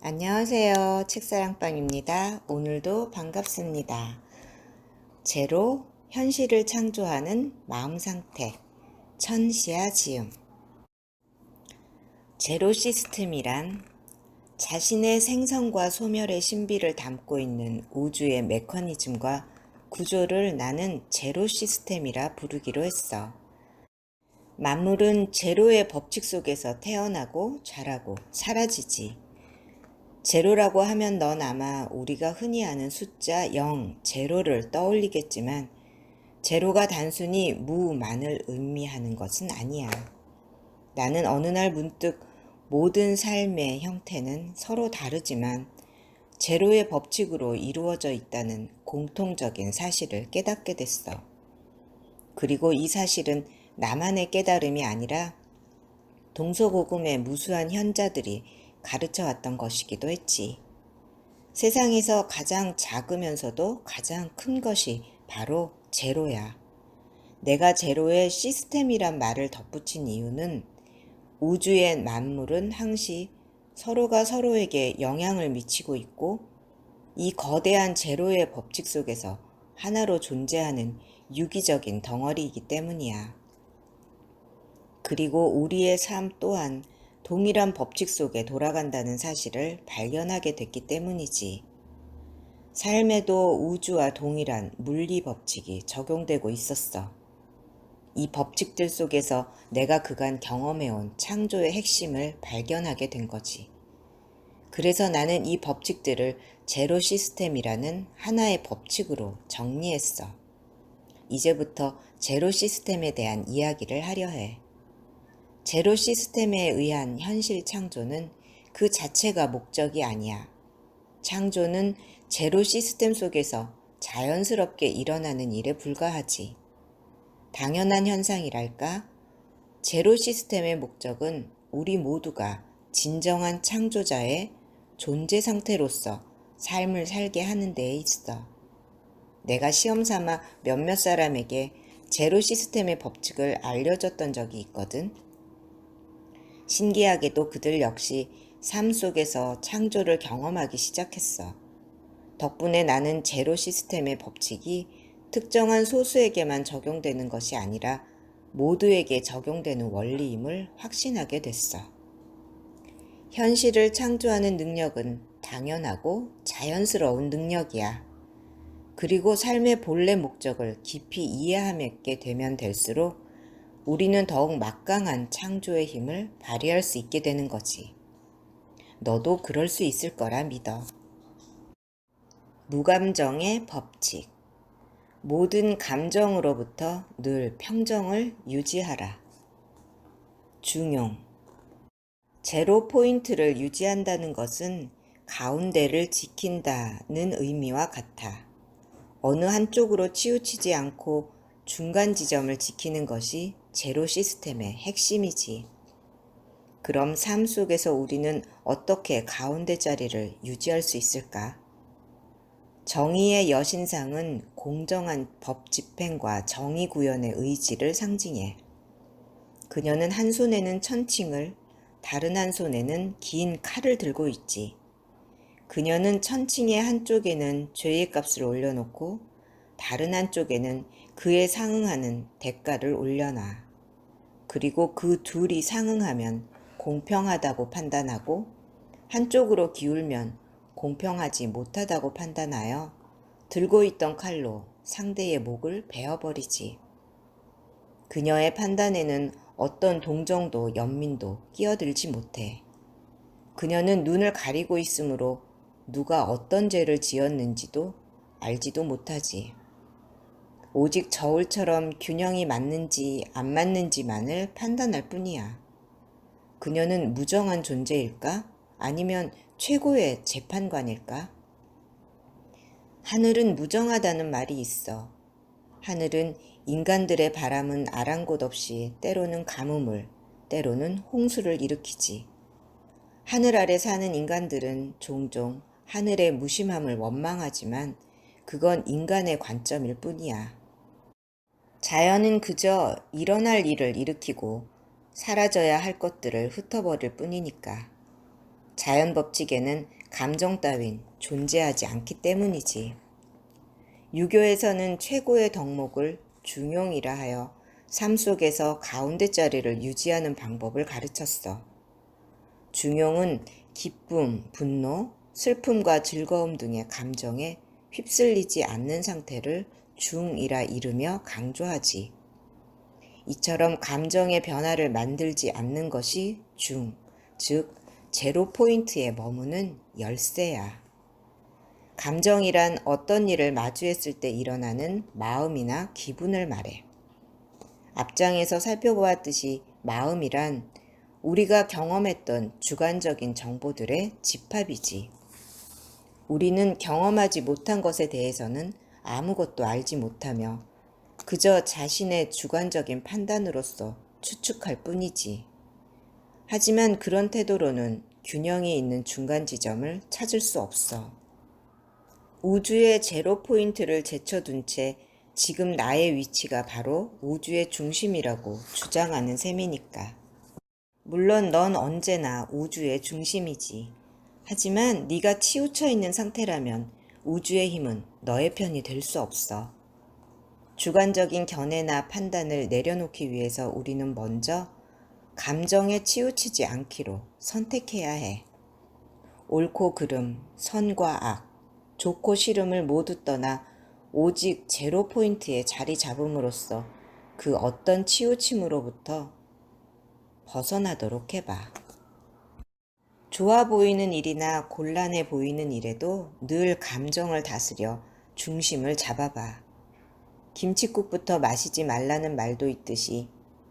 안녕하세요. 책사랑방입니다. 오늘도 반갑습니다. 제로, 현실을 창조하는 마음 상태, 천시야 지음. 제로 시스템이란 자신의 생성과 소멸의 신비를 담고 있는 우주의 메커니즘과 구조를 나는 제로 시스템이라 부르기로 했어. 만물은 제로의 법칙 속에서 태어나고 자라고 사라지지. 제로라고 하면 넌 아마 우리가 흔히 아는 숫자 0, 제로를 떠올리겠지만 제로가 단순히 무만을 의미하는 것은 아니야. 나는 어느 날 문득 모든 삶의 형태는 서로 다르지만 제로의 법칙으로 이루어져 있다는 공통적인 사실을 깨닫게 됐어. 그리고 이 사실은 나만의 깨달음이 아니라 동서고금의 무수한 현자들이 가르쳐 왔던 것이기도 했지. 세상에서 가장 작으면서도 가장 큰 것이 바로 제로야. 내가 제로의 시스템이란 말을 덧붙인 이유는 우주의 만물은 항시 서로가 서로에게 영향을 미치고 있고 이 거대한 제로의 법칙 속에서 하나로 존재하는 유기적인 덩어리이기 때문이야. 그리고 우리의 삶 또한 동일한 법칙 속에 돌아간다는 사실을 발견하게 됐기 때문이지. 삶에도 우주와 동일한 물리 법칙이 적용되고 있었어. 이 법칙들 속에서 내가 그간 경험해온 창조의 핵심을 발견하게 된 거지. 그래서 나는 이 법칙들을 제로 시스템이라는 하나의 법칙으로 정리했어. 이제부터 제로 시스템에 대한 이야기를 하려 해. 제로 시스템에 의한 현실 창조는 그 자체가 목적이 아니야. 창조는 제로 시스템 속에서 자연스럽게 일어나는 일에 불과하지. 당연한 현상이랄까? 제로 시스템의 목적은 우리 모두가 진정한 창조자의 존재 상태로서 삶을 살게 하는 데에 있어. 내가 시험 삼아 몇몇 사람에게 제로 시스템의 법칙을 알려줬던 적이 있거든. 신기하게도 그들 역시 삶 속에서 창조를 경험하기 시작했어. 덕분에 나는 제로 시스템의 법칙이 특정한 소수에게만 적용되는 것이 아니라 모두에게 적용되는 원리임을 확신하게 됐어. 현실을 창조하는 능력은 당연하고 자연스러운 능력이야. 그리고 삶의 본래 목적을 깊이 이해하게 되면 될수록 우리는 더욱 막강한 창조의 힘을 발휘할 수 있게 되는 거지. 너도 그럴 수 있을 거라 믿어. 무감정의 법칙. 모든 감정으로부터 늘 평정을 유지하라. 중용. 제로 포인트를 유지한다는 것은 가운데를 지킨다는 의미와 같아. 어느 한쪽으로 치우치지 않고 중간 지점을 지키는 것이 제로 시스템의 핵심이지. 그럼 삶 속에서 우리는 어떻게 가운데 자리를 유지할 수 있을까? 정의의 여신상은 공정한 법 집행과 정의 구현의 의지를 상징해. 그녀는 한 손에는 천칭을, 다른 한 손에는 긴 칼을 들고 있지. 그녀는 천칭의 한쪽에는 죄의 값을 올려놓고 다른 한쪽에는 그에 상응하는 대가를 올려놔. 그리고 그 둘이 상응하면 공평하다고 판단하고 한쪽으로 기울면 공평하지 못하다고 판단하여 들고 있던 칼로 상대의 목을 베어버리지. 그녀의 판단에는 어떤 동정도 연민도 끼어들지 못해. 그녀는 눈을 가리고 있으므로 누가 어떤 죄를 지었는지도 알지도 못하지. 오직 저울처럼 균형이 맞는지 안 맞는지만을 판단할 뿐이야. 그녀는 무정한 존재일까? 아니면 최고의 재판관일까? 하늘은 무정하다는 말이 있어. 하늘은 인간들의 바람은 아랑곳 없이 때로는 가뭄을, 때로는 홍수를 일으키지. 하늘 아래 사는 인간들은 종종 하늘의 무심함을 원망하지만 그건 인간의 관점일 뿐이야. 자연은 그저 일어날 일을 일으키고 사라져야 할 것들을 흩어버릴 뿐이니까. 자연 법칙에는 감정 따윈 존재하지 않기 때문이지. 유교에서는 최고의 덕목을 중용이라 하여 삶 속에서 가운데 자리를 유지하는 방법을 가르쳤어. 중용은 기쁨, 분노, 슬픔과 즐거움 등의 감정에 휩쓸리지 않는 상태를 중이라 이르며 강조하지. 이처럼 감정의 변화를 만들지 않는 것이 중, 즉 제로 포인트에 머무는 열쇠야. 감정이란 어떤 일을 마주했을 때 일어나는 마음이나 기분을 말해. 앞장에서 살펴보았듯이 마음이란 우리가 경험했던 주관적인 정보들의 집합이지. 우리는 경험하지 못한 것에 대해서는 아무것도 알지 못하며 그저 자신의 주관적인 판단으로서 추측할 뿐이지. 하지만 그런 태도로는 균형이 있는 중간 지점을 찾을 수 없어. 우주의 제로 포인트를 제쳐둔 채 지금 나의 위치가 바로 우주의 중심이라고 주장하는 셈이니까. 물론 넌 언제나 우주의 중심이지. 하지만 네가 치우쳐 있는 상태라면 우주의 힘은 너의 편이 될 수 없어. 주관적인 견해나 판단을 내려놓기 위해서 우리는 먼저 감정에 치우치지 않기로 선택해야 해. 옳고 그름, 선과 악, 좋고 싫음을 모두 떠나 오직 제로 포인트에 자리 잡음으로써 그 어떤 치우침으로부터 벗어나도록 해봐. 좋아 보이는 일이나 곤란해 보이는 일에도 늘 감정을 다스려 중심을 잡아봐. 김칫국부터 마시지 말라는 말도 있듯이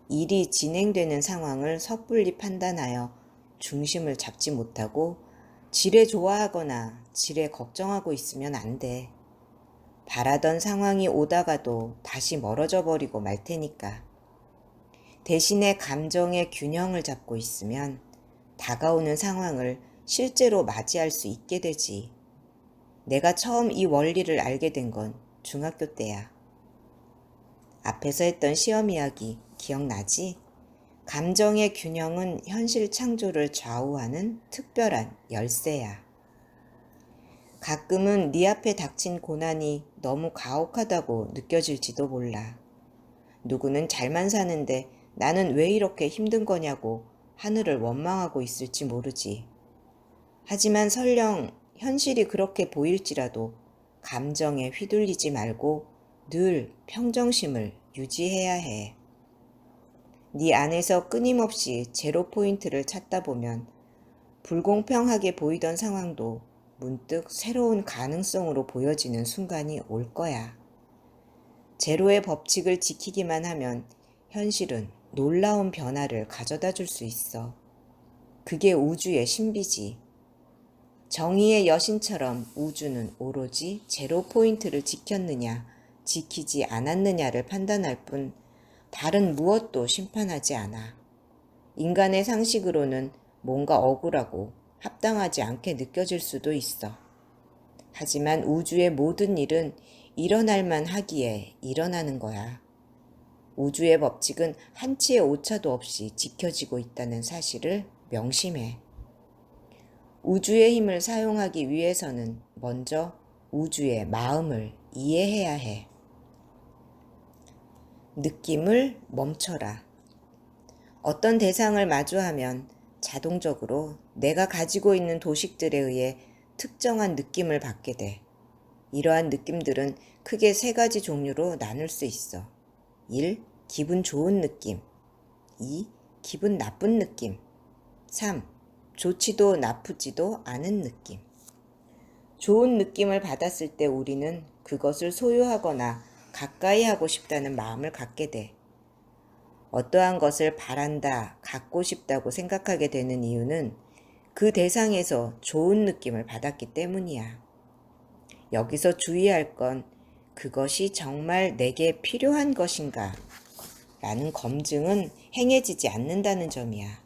일이 진행되는 상황을 섣불리 판단하여 중심을 잡지 못하고 지레 좋아하거나 지레 걱정하고 있으면 안 돼. 바라던 상황이 오다가도 다시 멀어져 버리고 말 테니까. 대신에 감정의 균형을 잡고 있으면 다가오는 상황을 실제로 맞이할 수 있게 되지. 내가 처음 이 원리를 알게 된 건 중학교 때야. 앞에서 했던 시험 이야기 기억나지? 감정의 균형은 현실 창조를 좌우하는 특별한 열쇠야. 가끔은 네 앞에 닥친 고난이 너무 가혹하다고 느껴질지도 몰라. 누구는 잘만 사는데 나는 왜 이렇게 힘든 거냐고 하늘을 원망하고 있을지 모르지. 하지만 설령 현실이 그렇게 보일지라도 감정에 휘둘리지 말고 늘 평정심을 유지해야 해. 네 안에서 끊임없이 제로 포인트를 찾다 보면 불공평하게 보이던 상황도 문득 새로운 가능성으로 보여지는 순간이 올 거야. 제로의 법칙을 지키기만 하면 현실은 놀라운 변화를 가져다 줄 수 있어. 그게 우주의 신비지. 정의의 여신처럼 우주는 오로지 제로 포인트를 지켰느냐, 지키지 않았느냐를 판단할 뿐 다른 무엇도 심판하지 않아. 인간의 상식으로는 뭔가 억울하고 합당하지 않게 느껴질 수도 있어. 하지만 우주의 모든 일은 일어날 만하기에 일어나는 거야. 우주의 법칙은 한치의 오차도 없이 지켜지고 있다는 사실을 명심해. 우주의 힘을 사용하기 위해서는 먼저 우주의 마음을 이해해야 해. 느낌을 멈춰라. 어떤 대상을 마주하면 자동적으로 내가 가지고 있는 도식들에 의해 특정한 느낌을 받게 돼. 이러한 느낌들은 크게 세 가지 종류로 나눌 수 있어. 1. 기분 좋은 느낌. 2. 기분 나쁜 느낌. 3. 좋지도 나쁘지도 않은 느낌. 좋은 느낌을 받았을 때 우리는 그것을 소유하거나 가까이 하고 싶다는 마음을 갖게 돼. 어떠한 것을 바란다, 갖고 싶다고 생각하게 되는 이유는 그 대상에서 좋은 느낌을 받았기 때문이야. 여기서 주의할 건 그것이 정말 내게 필요한 것인가 라는 검증은 행해지지 않는다는 점이야.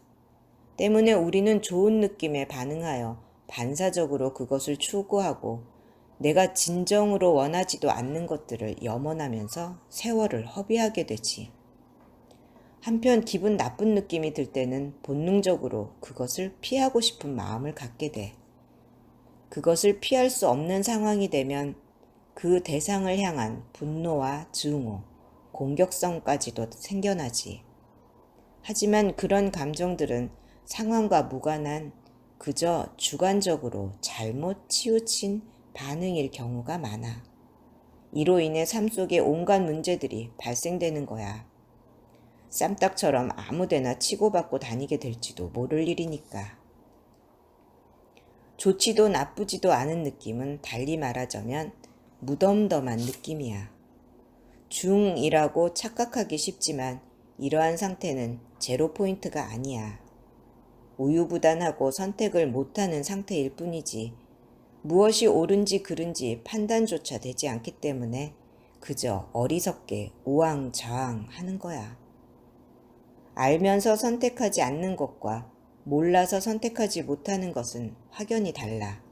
때문에 우리는 좋은 느낌에 반응하여 반사적으로 그것을 추구하고 내가 진정으로 원하지도 않는 것들을 염원하면서 세월을 허비하게 되지. 한편 기분 나쁜 느낌이 들 때는 본능적으로 그것을 피하고 싶은 마음을 갖게 돼. 그것을 피할 수 없는 상황이 되면 그 대상을 향한 분노와 증오, 공격성까지도 생겨나지. 하지만 그런 감정들은 상황과 무관한 그저 주관적으로 잘못 치우친 반응일 경우가 많아. 이로 인해 삶 속에 온갖 문제들이 발생되는 거야. 쌈딱처럼 아무데나 치고받고 다니게 될지도 모를 일이니까. 좋지도 나쁘지도 않은 느낌은 달리 말하자면 무덤덤한 느낌이야. 중이라고 착각하기 쉽지만 이러한 상태는 제로 포인트가 아니야. 우유부단하고 선택을 못하는 상태일 뿐이지 무엇이 옳은지 그른지 판단조차 되지 않기 때문에 그저 어리석게 우왕좌왕 하는 거야. 알면서 선택하지 않는 것과 몰라서 선택하지 못하는 것은 확연히 달라.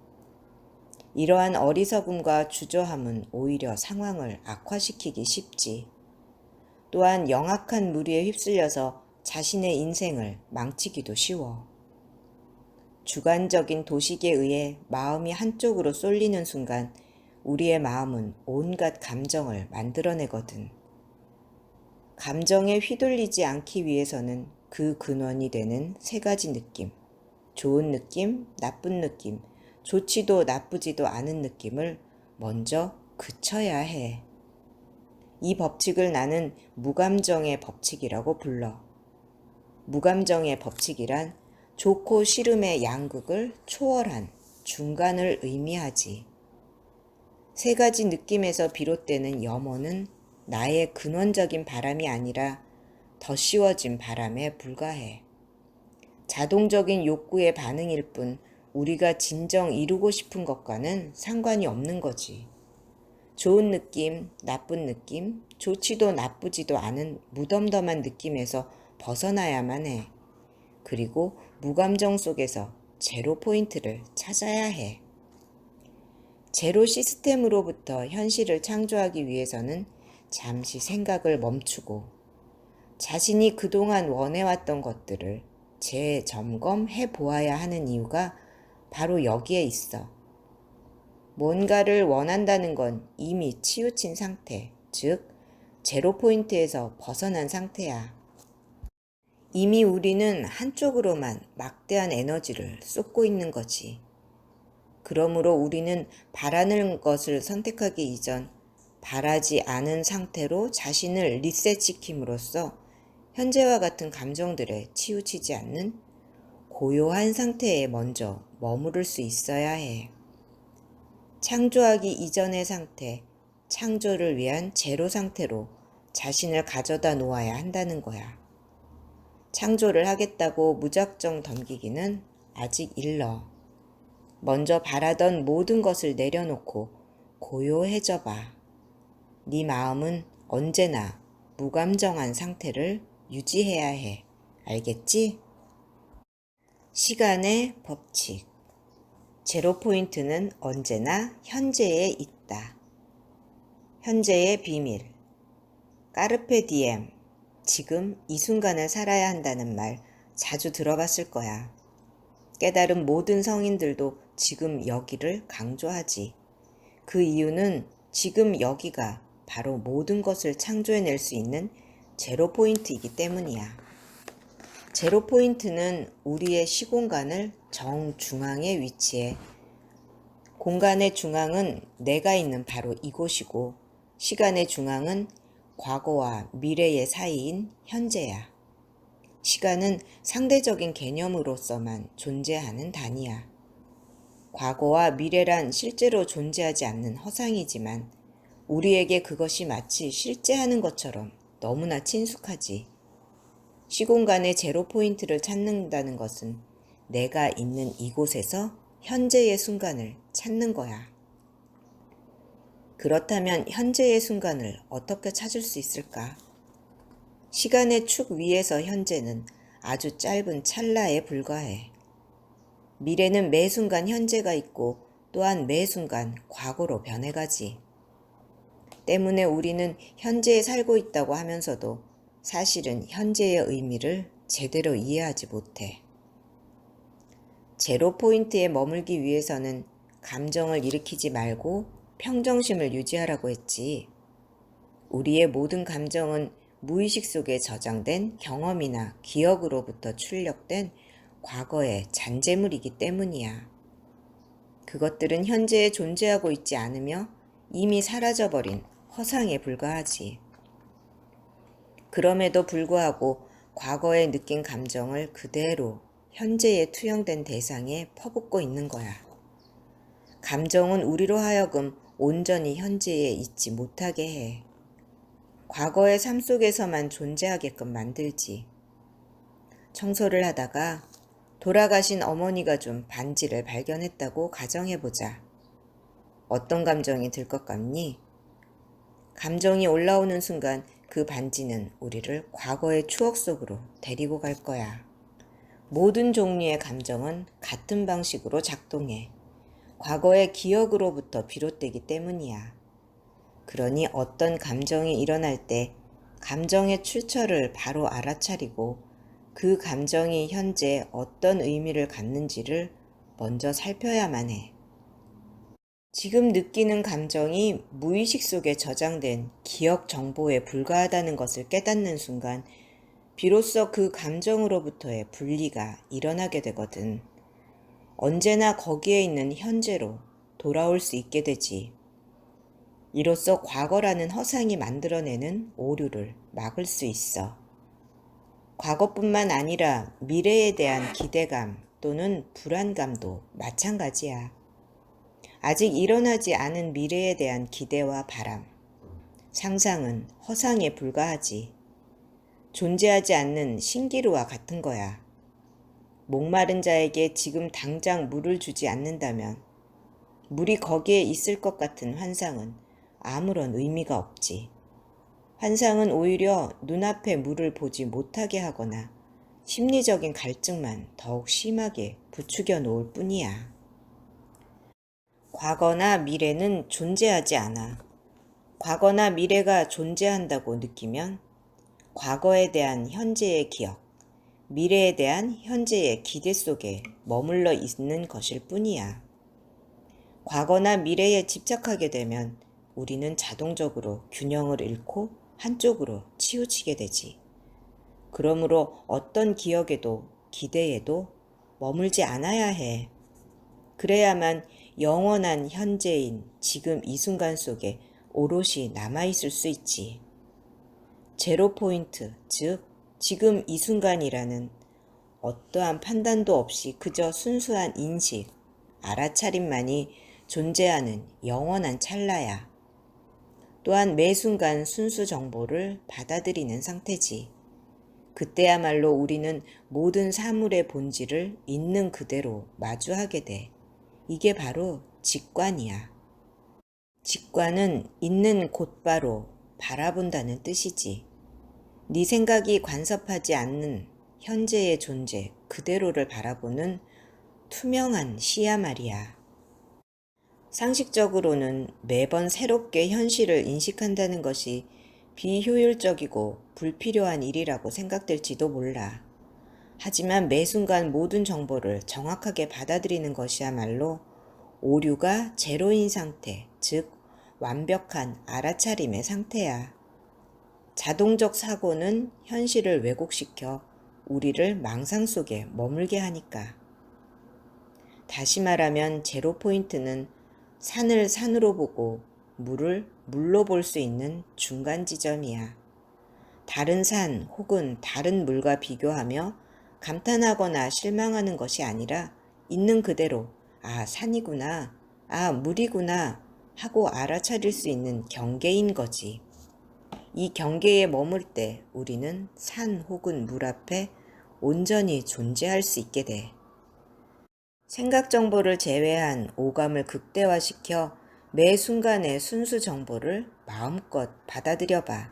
이러한 어리석음과 주저함은 오히려 상황을 악화시키기 쉽지. 또한 영악한 무리에 휩쓸려서 자신의 인생을 망치기도 쉬워. 주관적인 도식에 의해 마음이 한쪽으로 쏠리는 순간 우리의 마음은 온갖 감정을 만들어내거든. 감정에 휘둘리지 않기 위해서는 그 근원이 되는 세 가지 느낌, 좋은 느낌, 나쁜 느낌, 좋지도 나쁘지도 않은 느낌을 먼저 그쳐야 해. 이 법칙을 나는 무감정의 법칙이라고 불러. 무감정의 법칙이란 좋고 싫음의 양극을 초월한 중간을 의미하지. 세 가지 느낌에서 비롯되는 염원은 나의 근원적인 바람이 아니라 더 씌워진 바람에 불과해. 자동적인 욕구의 반응일 뿐 우리가 진정 이루고 싶은 것과는 상관이 없는 거지. 좋은 느낌, 나쁜 느낌, 좋지도 나쁘지도 않은 무덤덤한 느낌에서 벗어나야만 해. 그리고 무감정 속에서 제로 포인트를 찾아야 해. 제로 시스템으로부터 현실을 창조하기 위해서는 잠시 생각을 멈추고 자신이 그동안 원해왔던 것들을 재점검해 보아야 하는 이유가 바로 여기에 있어. 뭔가를 원한다는 건 이미 치우친 상태, 즉 제로 포인트에서 벗어난 상태야. 이미 우리는 한쪽으로만 막대한 에너지를 쏟고 있는 거지. 그러므로 우리는 바라는 것을 선택하기 이전 바라지 않은 상태로 자신을 리셋시킴으로써 현재와 같은 감정들에 치우치지 않는 고요한 상태에 먼저 머무를 수 있어야 해. 창조하기 이전의 상태, 창조를 위한 제로 상태로 자신을 가져다 놓아야 한다는 거야. 창조를 하겠다고 무작정 덤기기는 아직 일러. 먼저 바라던 모든 것을 내려놓고 고요해져 봐. 네 마음은 언제나 무감정한 상태를 유지해야 해. 알겠지? 시간의 법칙. 제로 포인트는 언제나 현재에 있다. 현재의 비밀. 까르페 디엠. 지금 이 순간을 살아야 한다는 말 자주 들어봤을 거야. 깨달은 모든 성인들도 지금 여기를 강조하지. 그 이유는 지금 여기가 바로 모든 것을 창조해낼 수 있는 제로 포인트이기 때문이야. 제로 포인트는 우리의 시공간을 정중앙에 위치해 공간의 중앙은 내가 있는 바로 이곳이고 시간의 중앙은 과거와 미래의 사이인 현재야. 시간은 상대적인 개념으로서만 존재하는 단위야. 과거와 미래란 실제로 존재하지 않는 허상이지만 우리에게 그것이 마치 실제하는 것처럼 너무나 친숙하지. 시공간의 제로 포인트를 찾는다는 것은 내가 있는 이곳에서 현재의 순간을 찾는 거야. 그렇다면 현재의 순간을 어떻게 찾을 수 있을까? 시간의 축 위에서 현재는 아주 짧은 찰나에 불과해. 미래는 매 순간 현재가 있고 또한 매 순간 과거로 변해가지. 때문에 우리는 현재에 살고 있다고 하면서도 사실은 현재의 의미를 제대로 이해하지 못해. 제로 포인트에 머물기 위해서는 감정을 일으키지 말고 평정심을 유지하라고 했지. 우리의 모든 감정은 무의식 속에 저장된 경험이나 기억으로부터 출력된 과거의 잔재물이기 때문이야. 그것들은 현재에 존재하고 있지 않으며 이미 사라져버린 허상에 불과하지. 그럼에도 불구하고 과거에 느낀 감정을 그대로 현재에 투영된 대상에 퍼붓고 있는 거야. 감정은 우리로 하여금 온전히 현재에 있지 못하게 해. 과거의 삶 속에서만 존재하게끔 만들지. 청소를 하다가 돌아가신 어머니가 준 반지를 발견했다고 가정해보자. 어떤 감정이 들 것 같니? 감정이 올라오는 순간 그 반지는 우리를 과거의 추억 속으로 데리고 갈 거야. 모든 종류의 감정은 같은 방식으로 작동해. 과거의 기억으로부터 비롯되기 때문이야. 그러니 어떤 감정이 일어날 때 감정의 출처를 바로 알아차리고 그 감정이 현재 어떤 의미를 갖는지를 먼저 살펴야만 해. 지금 느끼는 감정이 무의식 속에 저장된 기억 정보에 불과하다는 것을 깨닫는 순간 비로소 그 감정으로부터의 분리가 일어나게 되거든. 언제나 거기에 있는 현재로 돌아올 수 있게 되지. 이로써 과거라는 허상이 만들어내는 오류를 막을 수 있어. 과거뿐만 아니라 미래에 대한 기대감 또는 불안감도 마찬가지야. 아직 일어나지 않은 미래에 대한 기대와 바람, 상상은 허상에 불과하지. 존재하지 않는 신기루와 같은 거야. 목마른 자에게 지금 당장 물을 주지 않는다면 물이 거기에 있을 것 같은 환상은 아무런 의미가 없지. 환상은 오히려 눈앞에 물을 보지 못하게 하거나 심리적인 갈증만 더욱 심하게 부추겨 놓을 뿐이야. 과거나 미래는 존재하지 않아. 과거나 미래가 존재한다고 느끼면 과거에 대한 현재의 기억, 미래에 대한 현재의 기대 속에 머물러 있는 것일 뿐이야. 과거나 미래에 집착하게 되면 우리는 자동적으로 균형을 잃고 한쪽으로 치우치게 되지. 그러므로 어떤 기억에도 기대에도 머물지 않아야 해. 그래야만 영원한 현재인 지금 이 순간 속에 오롯이 남아있을 수 있지. 제로 포인트, 즉 지금 이 순간이라는 어떠한 판단도 없이 그저 순수한 인식, 알아차림만이 존재하는 영원한 찰나야. 또한 매 순간 순수 정보를 받아들이는 상태지. 그때야말로 우리는 모든 사물의 본질을 있는 그대로 마주하게 돼. 이게 바로 직관이야. 직관은 있는 곧바로 바라본다는 뜻이지. 네 생각이 간섭하지 않는 현재의 존재 그대로를 바라보는 투명한 시야 말이야. 상식적으로는 매번 새롭게 현실을 인식한다는 것이 비효율적이고 불필요한 일이라고 생각될지도 몰라. 하지만 매 순간 모든 정보를 정확하게 받아들이는 것이야말로 오류가 제로인 상태, 즉 완벽한 알아차림의 상태야. 자동적 사고는 현실을 왜곡시켜 우리를 망상 속에 머물게 하니까. 다시 말하면 제로 포인트는 산을 산으로 보고 물을 물로 볼 수 있는 중간 지점이야. 다른 산 혹은 다른 물과 비교하며 감탄하거나 실망하는 것이 아니라 있는 그대로 아, 산이구나, 아, 물이구나 하고 알아차릴 수 있는 경계인 거지. 이 경계에 머물 때 우리는 산 혹은 물 앞에 온전히 존재할 수 있게 돼. 생각 정보를 제외한 오감을 극대화시켜 매 순간의 순수 정보를 마음껏 받아들여 봐.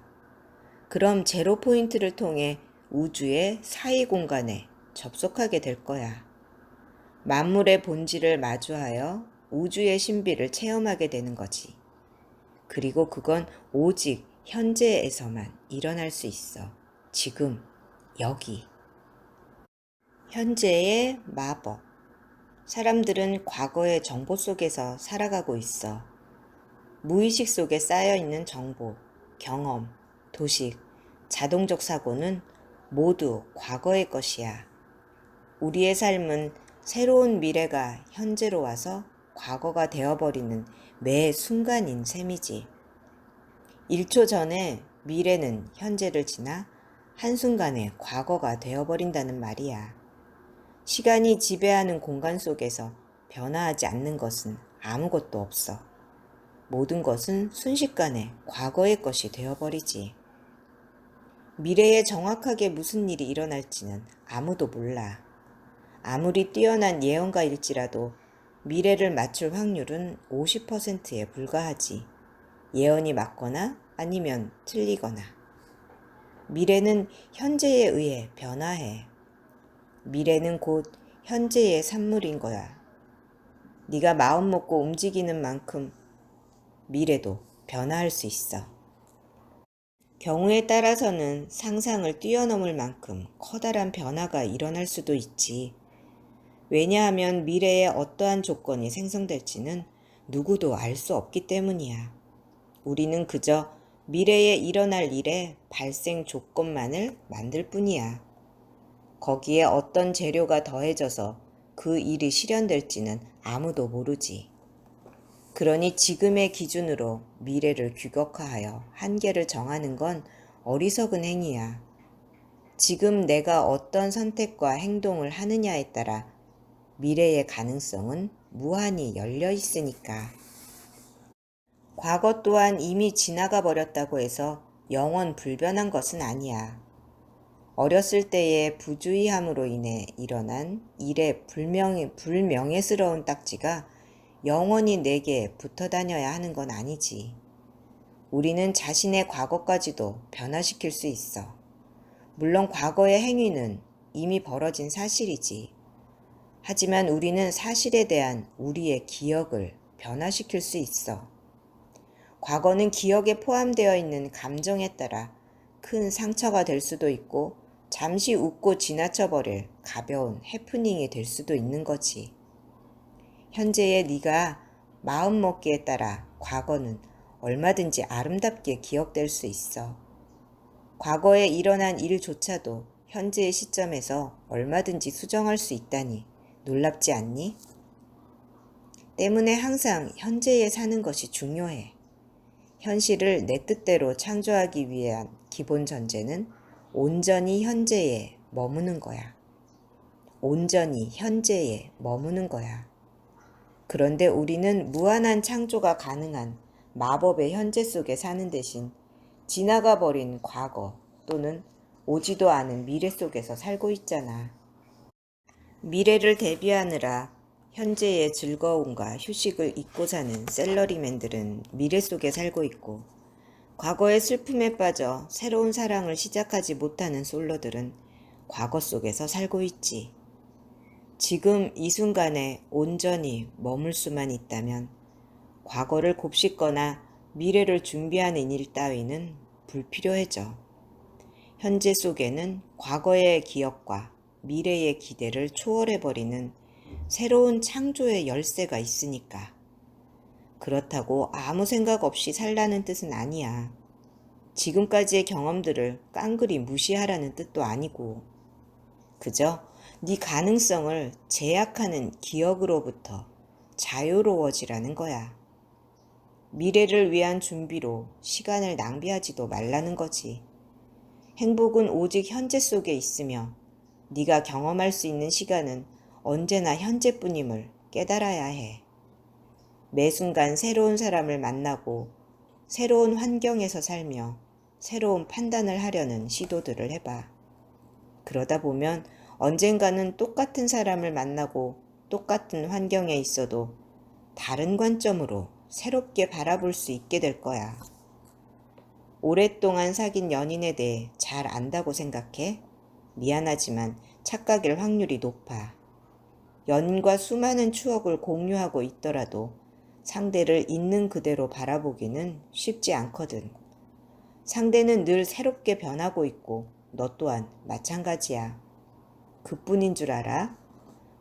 그럼 제로 포인트를 통해 우주의 사이 공간에 접속하게 될 거야. 만물의 본질을 마주하여 우주의 신비를 체험하게 되는 거지. 그리고 그건 오직 현재에서만 일어날 수 있어. 지금, 여기. 현재의 마법. 사람들은 과거의 정보 속에서 살아가고 있어. 무의식 속에 쌓여있는 정보, 경험, 도식, 자동적 사고는 모두 과거의 것이야. 우리의 삶은 새로운 미래가 현재로 와서 과거가 되어버리는 매 순간인 셈이지. 1초 전에 미래는 현재를 지나 한순간에 과거가 되어버린다는 말이야. 시간이 지배하는 공간 속에서 변화하지 않는 것은 아무것도 없어. 모든 것은 순식간에 과거의 것이 되어버리지. 미래에 정확하게 무슨 일이 일어날지는 아무도 몰라. 아무리 뛰어난 예언가일지라도 미래를 맞출 확률은 50%에 불과하지. 예언이 맞거나 아니면 틀리거나. 미래는 현재에 의해 변화해. 미래는 곧 현재의 산물인 거야. 네가 마음 먹고 움직이는 만큼 미래도 변화할 수 있어. 경우에 따라서는 상상을 뛰어넘을 만큼 커다란 변화가 일어날 수도 있지. 왜냐하면 미래에 어떠한 조건이 생성될지는 누구도 알 수 없기 때문이야. 우리는 그저 미래에 일어날 일의 발생 조건만을 만들 뿐이야. 거기에 어떤 재료가 더해져서 그 일이 실현될지는 아무도 모르지. 그러니 지금의 기준으로 미래를 규격화하여 한계를 정하는 건 어리석은 행위야. 지금 내가 어떤 선택과 행동을 하느냐에 따라 미래의 가능성은 무한히 열려 있으니까. 과거 또한 이미 지나가 버렸다고 해서 영원 불변한 것은 아니야. 어렸을 때의 부주의함으로 인해 일어난 일의 불명예스러운 딱지가 영원히 내게 붙어 다녀야 하는 건 아니지. 우리는 자신의 과거까지도 변화시킬 수 있어. 물론 과거의 행위는 이미 벌어진 사실이지. 하지만 우리는 사실에 대한 우리의 기억을 변화시킬 수 있어. 과거는 기억에 포함되어 있는 감정에 따라 큰 상처가 될 수도 있고 잠시 웃고 지나쳐버릴 가벼운 해프닝이 될 수도 있는 거지. 현재의 네가 마음먹기에 따라 과거는 얼마든지 아름답게 기억될 수 있어. 과거에 일어난 일조차도 현재의 시점에서 얼마든지 수정할 수 있다니 놀랍지 않니? 때문에 항상 현재에 사는 것이 중요해. 현실을 내 뜻대로 창조하기 위한 기본 전제는 온전히 현재에 머무는 거야. 온전히 현재에 머무는 거야. 그런데 우리는 무한한 창조가 가능한 마법의 현재 속에 사는 대신 지나가 버린 과거 또는 오지도 않은 미래 속에서 살고 있잖아. 미래를 대비하느라 현재의 즐거움과 휴식을 잊고 사는 샐러리맨들은 미래 속에 살고 있고, 과거의 슬픔에 빠져 새로운 사랑을 시작하지 못하는 솔로들은 과거 속에서 살고 있지. 지금 이 순간에 온전히 머물 수만 있다면 과거를 곱씹거나 미래를 준비하는 일 따위는 불필요해져. 현재 속에는 과거의 기억과 미래의 기대를 초월해버리는 새로운 창조의 열쇠가 있으니까. 그렇다고 아무 생각 없이 살라는 뜻은 아니야. 지금까지의 경험들을 깡그리 무시하라는 뜻도 아니고, 그저 네 가능성을 제약하는 기억으로부터 자유로워지라는 거야. 미래를 위한 준비로 시간을 낭비하지도 말라는 거지. 행복은 오직 현재 속에 있으며 네가 경험할 수 있는 시간은 언제나 현재뿐임을 깨달아야 해. 매 순간 새로운 사람을 만나고 새로운 환경에서 살며 새로운 판단을 하려는 시도들을 해봐. 그러다 보면 언젠가는 똑같은 사람을 만나고 똑같은 환경에 있어도 다른 관점으로 새롭게 바라볼 수 있게 될 거야. 오랫동안 사귄 연인에 대해 잘 안다고 생각해? 미안하지만 착각일 확률이 높아. 연인과 수많은 추억을 공유하고 있더라도 상대를 있는 그대로 바라보기는 쉽지 않거든. 상대는 늘 새롭게 변하고 있고 너 또한 마찬가지야. 그뿐인 줄 알아?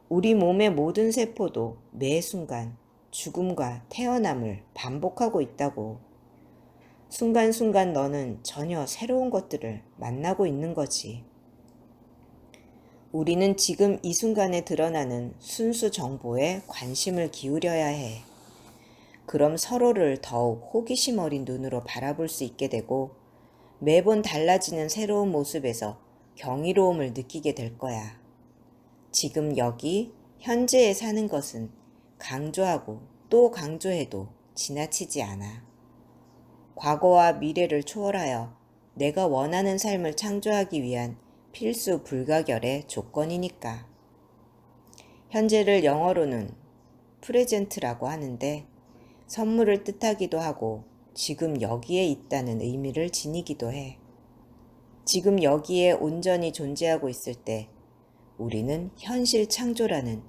우리 몸의 모든 세포도 매 순간 죽음과 태어남을 반복하고 있다고. 순간순간 너는 전혀 새로운 것들을 만나고 있는 거지. 우리는 지금 이 순간에 드러나는 순수 정보에 관심을 기울여야 해. 그럼 서로를 더욱 호기심 어린 눈으로 바라볼 수 있게 되고 매번 달라지는 새로운 모습에서 경이로움을 느끼게 될 거야. 지금 여기 현재에 사는 것은 강조하고 또 강조해도 지나치지 않아. 과거와 미래를 초월하여 내가 원하는 삶을 창조하기 위한 필수 불가결의 조건이니까. 현재를 영어로는 프레젠트라고 하는데 선물을 뜻하기도 하고 지금 여기에 있다는 의미를 지니기도 해. 지금 여기에 온전히 존재하고 있을 때 우리는 현실 창조라는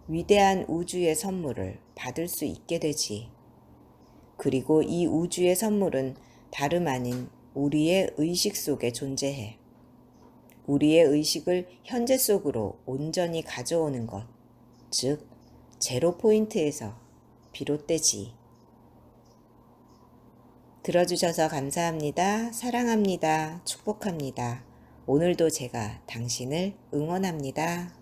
위대한 우주의 선물을 받을 수 있게 되지. 그리고 이 우주의 선물은 다름 아닌 우리의 의식 속에 존재해. 우리의 의식을 현재 속으로 온전히 가져오는 것, 즉 제로 포인트에서 비롯되지. 들어주셔서 감사합니다. 사랑합니다. 축복합니다. 오늘도 제가 당신을 응원합니다.